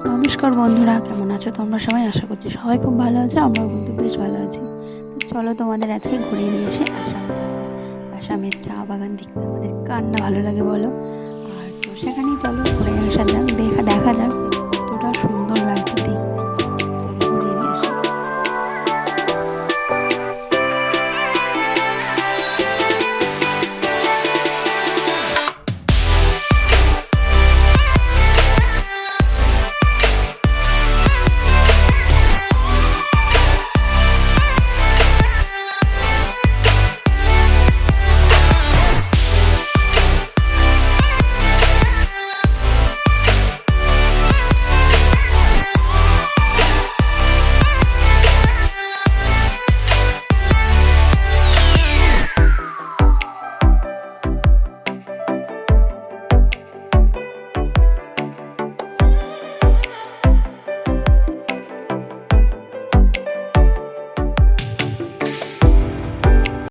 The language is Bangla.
নমস্কার বন্ধুরা, কেমন আছো তোমরা সবাই? আশা করছি সবাই খুব ভালো আছে। আমরাও কিন্তু বেশ ভালো আছি। তো চলো তোমাদের আজকে ঘুরিয়ে নিয়ে এসে আসামে। আসামের চা বাগান দেখতে আমাদের কার না ভালো লাগে বলো? আর তো সেখানেই চলো ঘুরে আসা যাক, দেখা দেখা যাক